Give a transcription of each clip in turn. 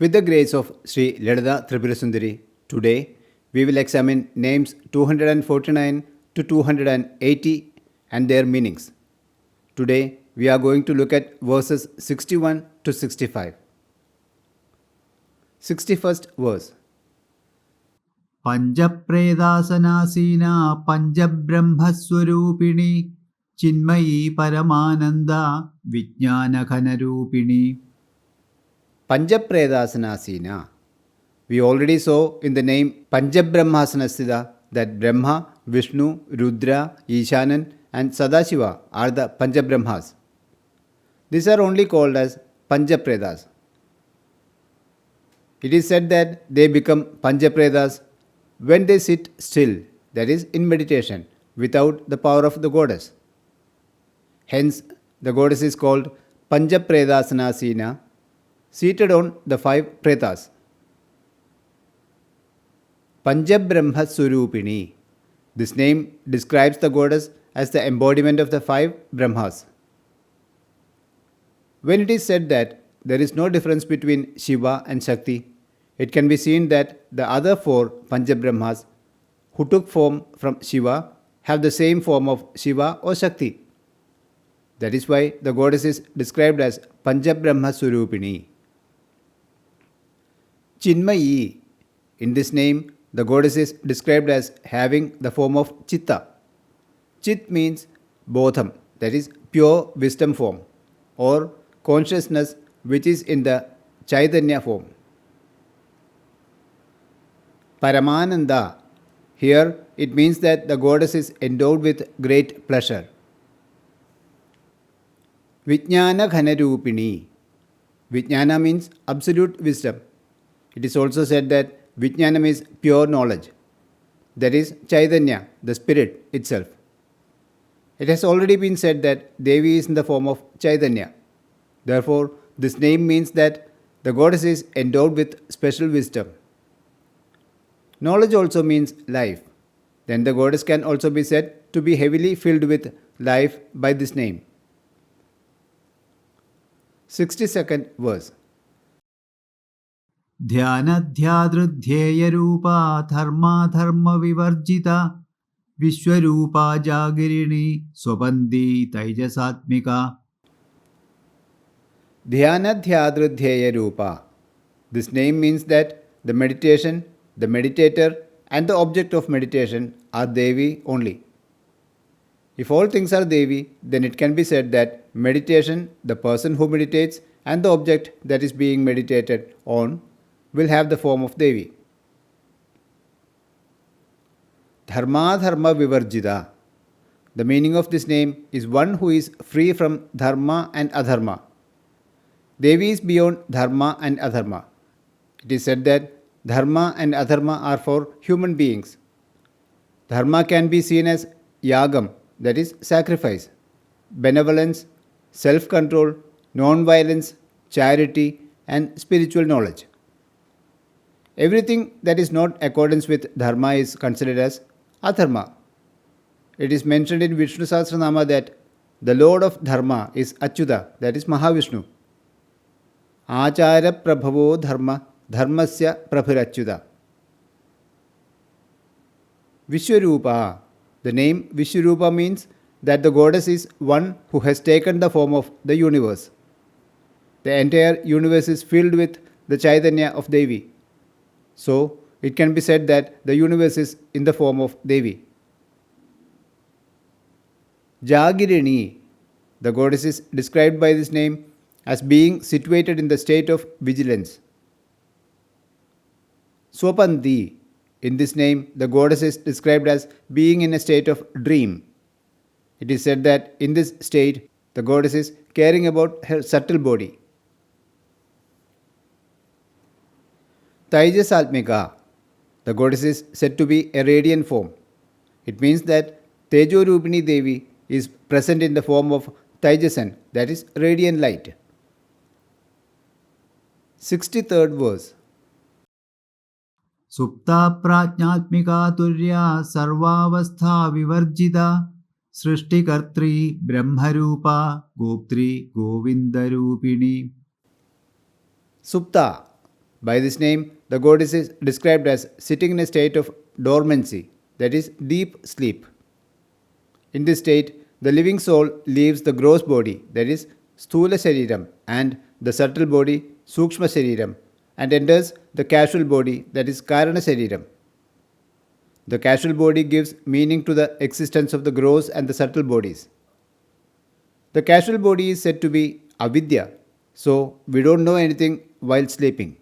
With the grace of Sree Lalithaa Tripura Sundari, today we will examine names 249 to 280 and their meanings. Today we are going to look at verses 61 to 65. 61st verse. Panchapredasanasina Panchabrahmaswarupini Chinmayi Paramananda Vijnanaghanarupini. Panchapredasanasina. We already saw in the name Panchabrahmasanasthita that Brahma, Vishnu, Rudra, Ishanan and Sadashiva are the Panchabrahmas. These are only called as Panchapredas. It is said that they become Panchapredas when they sit still, that is in meditation, without the power of the goddess. Hence, the goddess is called Panchapredasanasina, seated on the 5 pretas. Panchabrahmaswarupini. This name describes the goddess as the embodiment of the 5 Brahmas. When it is said that there is no difference between Shiva and Shakti, it can be seen that the other 4 Panchabrahmas who took form from Shiva have the same form of Shiva or Shakti. That is why the goddess is described as Panchabrahmaswarupini. Chinmayi. In this name, the goddess is described as having the form of Chitta. Chit means Bodham, that is pure wisdom form, or consciousness which is in the Chaitanya form. Paramananda. Here it means that the goddess is endowed with great pleasure. Vijnanaghanarupini. Vijnana means absolute wisdom. It is also said that Vijnanam is pure knowledge, that is Chaitanya, the spirit itself. It has already been said that Devi is in the form of Chaitanya. Therefore, this name means that the goddess is endowed with special wisdom. Knowledge also means life. Then the goddess can also be said to be heavily filled with life by this name. 62nd verse. Dhyanadhyadruddheyarupa Dharma Dharma Vivarjita Vishwarupa Jagirini Swabandhi Taijasatmika. Dhyanadhyadruddheyarupa. This name means that the meditation, the meditator and the object of meditation are Devi only. If all things are Devi, then it can be said that meditation, the person who meditates and the object that is being meditated on will have the form of Devi. Dharma Dharma Vivarjita. The meaning of this name is one who is free from dharma and adharma. Devi is beyond dharma and adharma. It is said that dharma and adharma are for human beings. Dharma can be seen as yagam, that is sacrifice, benevolence, self-control, non-violence, charity and spiritual knowledge. Everything that is not accordance with dharma is considered as adharma. It is mentioned in Vishnu Sahasranama that the Lord of Dharma is Achyuta, that is Mahavishnu. Achara prabhavo dharma, dharmasya prabhirachyuta. Vishwarupa. The name Vishwarupa means that the goddess is one who has taken the form of the universe. The entire universe is filled with the Chaitanya of Devi. So, it can be said that the universe is in the form of Devi. Jagirini. The goddess is described by this name as being situated in the state of vigilance. Swapandi. In this name, the goddess is described as being in a state of dream. It is said that in this state, the goddess is caring about her subtle body. Taijasatmika. The goddess is said to be a radiant form. It means that Tejorupini Devi is present in the form of Taijasan, that is radiant light. 63rd verse. Supta Prajnatmika Turya Sarvavastha Vivarjita Srishtikartri Brahmarupa Goptri Govindarupini. Supta. By this name, the goddess is described as sitting in a state of dormancy, that is, deep sleep. In this state, the living soul leaves the gross body, that is, Sthula Shariram, and the subtle body, Sukshma Shariram, and enters the casual body, that is, Karana Shariram. The casual body gives meaning to the existence of the gross and the subtle bodies. The casual body is said to be avidya, so we don't know anything while sleeping.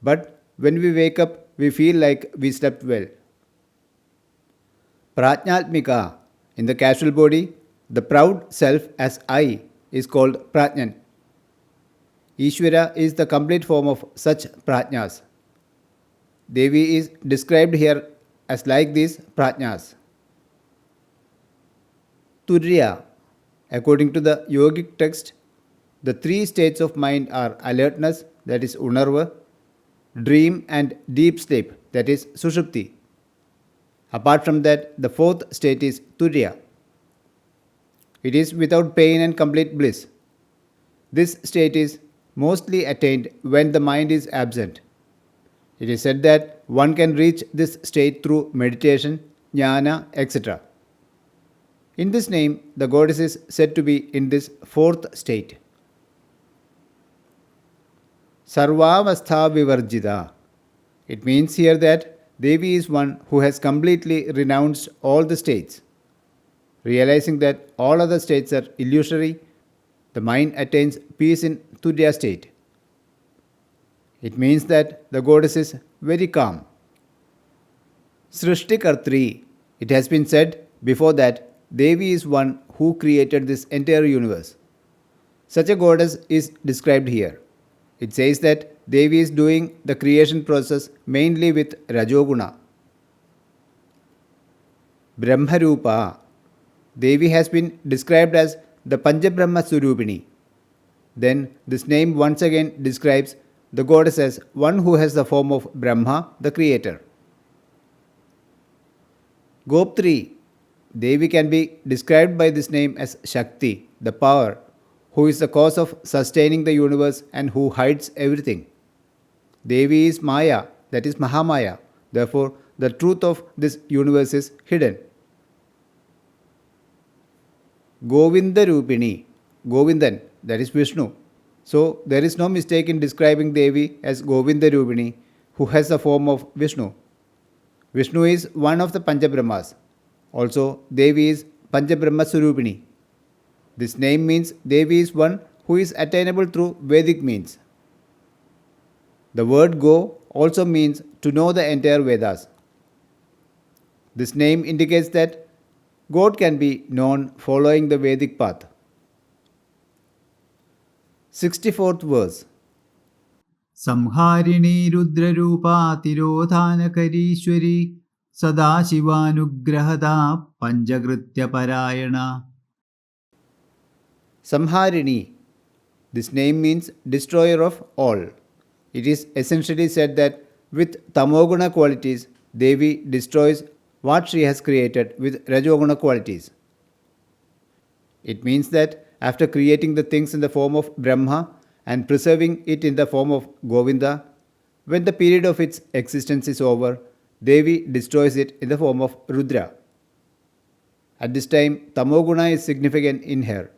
But when we wake up, we feel like we slept well. Prajnatmika, in the casual body, the proud self as I is called Prajnan. Ishvara is the complete form of such Prajnas. Devi is described here as like these Prajnas. Turya. According to the yogic text, the three states of mind are alertness, that is unravel, dream, and deep sleep, that is sushupti. Apart from that, the fourth state is turya. It is without pain and complete bliss. This state is mostly attained when the mind is absent. It is said that one can reach this state through meditation, jnana, etc. In this name, the goddess is said to be in this fourth state. Sarvavastha Vivarjita. It means here that Devi is one who has completely renounced all the states. Realizing that all other states are illusory, the mind attains peace in Turya state. It means that the goddess is very calm. Srishtikartri. It has been said before that Devi is one who created this entire universe. Such a goddess is described here. It says that Devi is doing the creation process mainly with Rajoguna. Brahmarupa. Devi has been described as the Panchabrahma Surupini. Then this name once again describes the goddess as one who has the form of Brahma, the creator. Goptri. Devi can be described by this name as Shakti, the power, who is the cause of sustaining the universe and who hides everything. Devi is Maya, that is Mahamaya. Therefore, the truth of this universe is hidden. Govinda Rupini. Govindan, that is Vishnu. So, there is no mistake in describing Devi as Govinda Rupini, who has the form of Vishnu. Vishnu is one of the Panchabrahmas. Also, Devi is Panchabrahma Surupini. This name means Devi is one who is attainable through Vedic means. The word Go also means to know the entire Vedas. This name indicates that God can be known following the Vedic path. 64th verse. संहारिणी रुद्ररूपा तिरोधानकरीश्वरी सदाशिवानुग्रहदा पंचकृत्यपरायणा. Samharini. This name means destroyer of all. It is essentially said that with Tamoguna qualities, Devi destroys what she has created with Rajoguna qualities. It means that after creating the things in the form of Brahma and preserving it in the form of Govinda, when the period of its existence is over, Devi destroys it in the form of Rudra. At this time, Tamoguna is significant in her.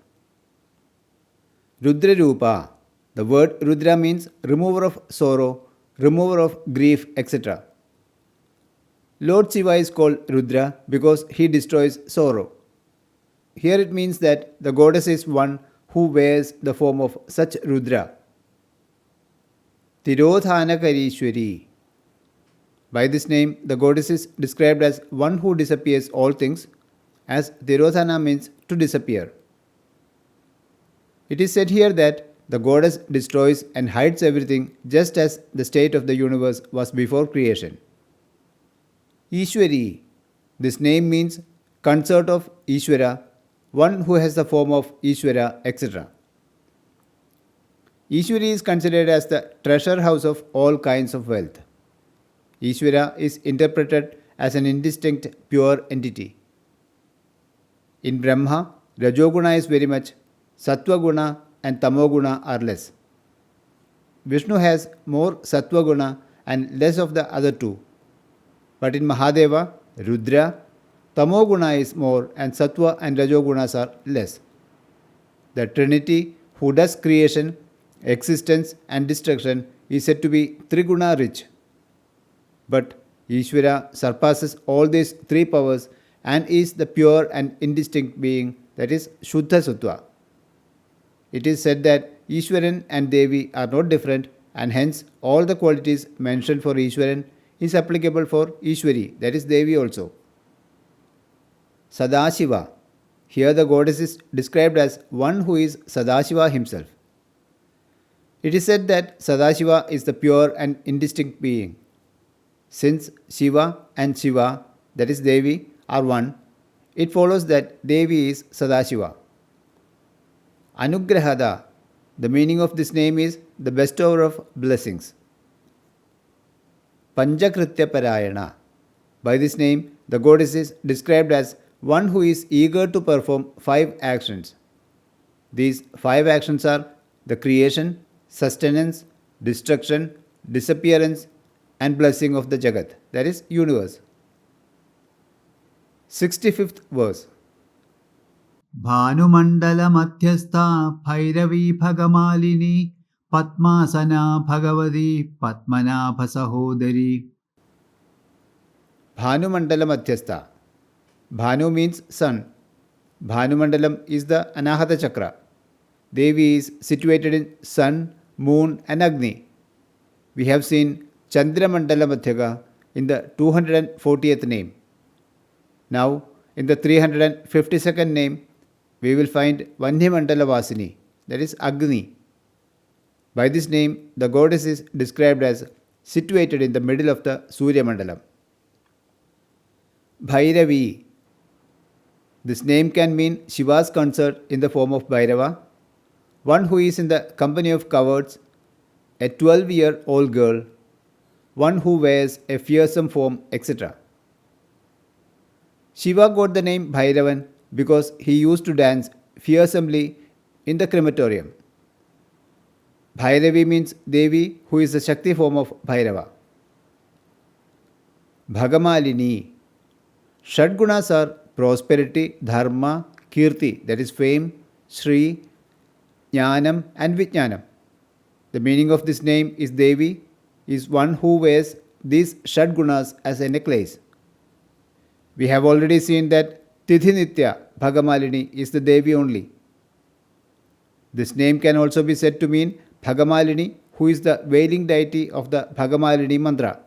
Rudra Rupa. The word Rudra means remover of sorrow, remover of grief, etc. Lord Shiva is called Rudra because he destroys sorrow. Here it means that the goddess is one who wears the form of such Rudra. Tirodhanakarishwari. By this name, the goddess is described as one who disappears all things, as Tirodhana means to disappear. It is said here that the goddess destroys and hides everything just as the state of the universe was before creation. Ishwari. This name means consort of Ishvara, one who has the form of Ishvara, etc. Ishwari is considered as the treasure house of all kinds of wealth. Ishvara is interpreted as an indistinct, pure entity. In Brahma, Rajoguna is very much, Sattva Guna and Tamoguna are less. Vishnu has more sattva guna and less of the other two. But in Mahadeva, Rudra, Tamoguna is more and Sattva and Rajogunas are less. The Trinity who does creation, existence and destruction is said to be Triguna rich. But Ishvara surpasses all these three powers and is the pure and indistinct being, that is Shuddha Sattva. It is said that Ishwaran and Devi are not different, and hence all the qualities mentioned for Ishwaran is applicable for Ishwari, that is Devi also. Sadashiva. Here the goddess is described as one who is Sadashiva himself. It is said that Sadashiva is the pure and indistinct being. Since Shiva and Shiva, that is Devi, are one, it follows that Devi is Sadashiva. Anugrahada. The meaning of this name is the bestower of blessings. Panjakritya Parayana. By this name, the goddess is described as one who is eager to perform 5 actions. These 5 actions are the creation, sustenance, destruction, disappearance, and blessing of the Jagat, that is, universe. 65th verse. Bhanumandala Madhyastha Bhairavi Bhagamalini Padmasana Bhagavati Padmanabha Sahodari. Bhanumandala Madhyastha. Bhanu means sun. Bhanumandalam is the Anahata Chakra. Devi is situated in sun, moon and Agni. We have seen Chandramandala Madhyaka in the 240th name. Now, in the 352nd name, we will find Vanyamandala Vasini, that is Agni. By this name, the goddess is described as situated in the middle of the Surya Mandalam. Bhairavi. This name can mean Shiva's consort in the form of Bhairava, one who is in the company of cowards, a 12-year-old girl, one who wears a fearsome form, etc. Shiva got the name Bhairavan because he used to dance fearsomely in the crematorium. Bhairavi means Devi who is the Shakti form of Bhairava. Bhagamalini. Shadgunas are prosperity, dharma, kirti, that is fame, Sree, Jnanam and Vijnanam. The meaning of this name is Devi is one who wears these Shadgunas as a necklace. We have already seen that Tithi Nitya Bhagamalini is the Devi only. This name can also be said to mean Bhagamalini, who is the veiling deity of the Bhagamalini mantra.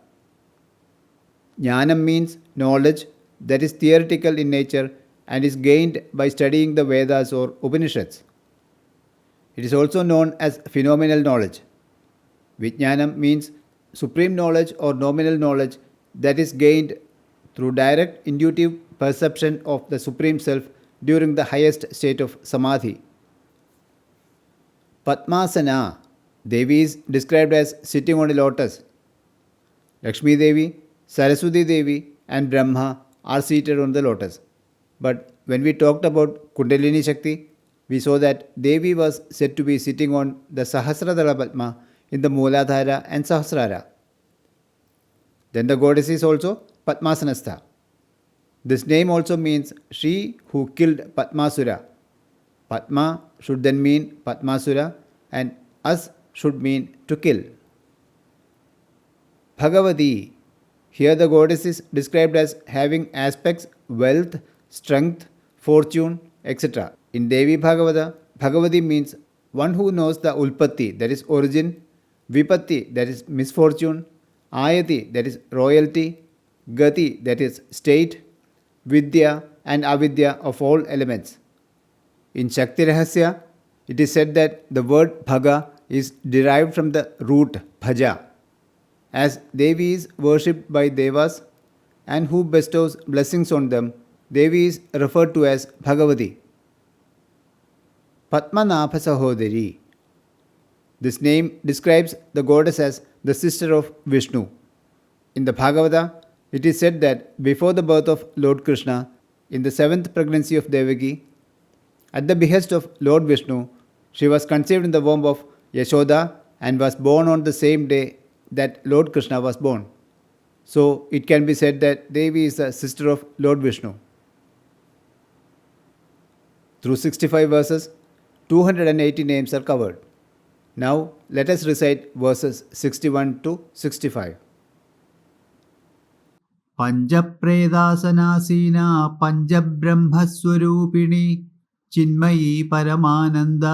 Jnanam means knowledge that is theoretical in nature and is gained by studying the Vedas or Upanishads. It is also known as phenomenal knowledge. Vijnanam means supreme knowledge or nominal knowledge that is gained through direct intuitive perception of the Supreme Self during the highest state of Samadhi. Padmasana. Devi is described as sitting on a lotus. Lakshmi Devi, Saraswati Devi and Brahma are seated on the lotus. But when we talked about Kundalini Shakti, we saw that Devi was said to be sitting on the Sahasradhala Padma in the Mooladhara and Sahasrara. Then the goddess is also Padmasanastha. This name also means she who killed Padmasura. Padma should then mean Padmasura and As should mean to kill. Bhagavati. Here the goddess is described as having aspects wealth, strength, fortune, etc. In Devi Bhagavata, Bhagavati means one who knows the Ulpatti, that is origin, Vipatti, that is misfortune, Ayati, that is royalty, Gati, that is state, Vidya and Avidya of all elements. In Shakti Rahasya, it is said that the word Bhaga is derived from the root Bhaja. As Devi is worshipped by Devas and who bestows blessings on them, Devi is referred to as Bhagavati. Padmanabha Sahodari. This name describes the goddess as the sister of Vishnu. In the Bhagavata, it is said that before the birth of Lord Krishna, in the 7th pregnancy of Devaki, at the behest of Lord Vishnu, she was conceived in the womb of Yashoda and was born on the same day that Lord Krishna was born. So it can be said that Devi is the sister of Lord Vishnu. Through 65 verses, 280 names are covered. Now let us recite verses 61 to 65. പഞ്ചപ്രേതാസനാസീന പഞ്ചബ്രഹ്മസ്വരൂപിണി ചിന്മയീ പരമാനന്ദ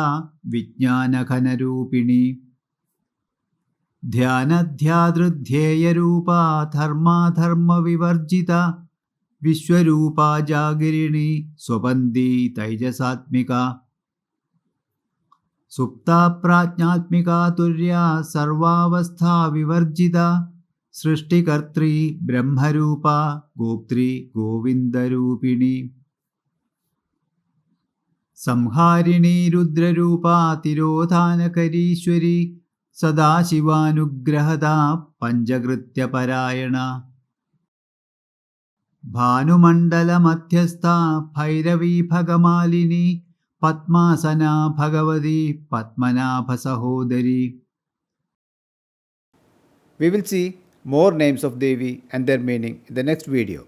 വിജ്ഞാനഘനരൂപിണി ധ്യാനധ്യാതൃധ്യേയരൂപ ധർമാധർമ്മവിവർജിത വിശ്വരൂപാ ജാഗരിണി സ്വപന്തി തൈജസാത്മിക സുപ്താ പ്രാജ്ഞാത്മികാ തുര്യാ സർവാവസ്ഥാ വിവർജിത സൃഷ്ടികർत्री ബ്രഹ്മരൂപ ഗോപ്ത്രി ഗോവിന്ദരൂപിണി സംഹാരിണി രുദ്രരൂപ തിരോധാനകരീശ്വരി സദാശിവാനുഗ്രഹദാ പഞ്ചകൃത്യപരായണ ഭാനുമണ്ഡലമധ്യസ്ഥ ഭൈരവീ ഭഗമാലിനി പത്മാസനാ Bhagavathi പത്മനാഭസഹോദരി. We will see more names of Devi and their meaning in the next video.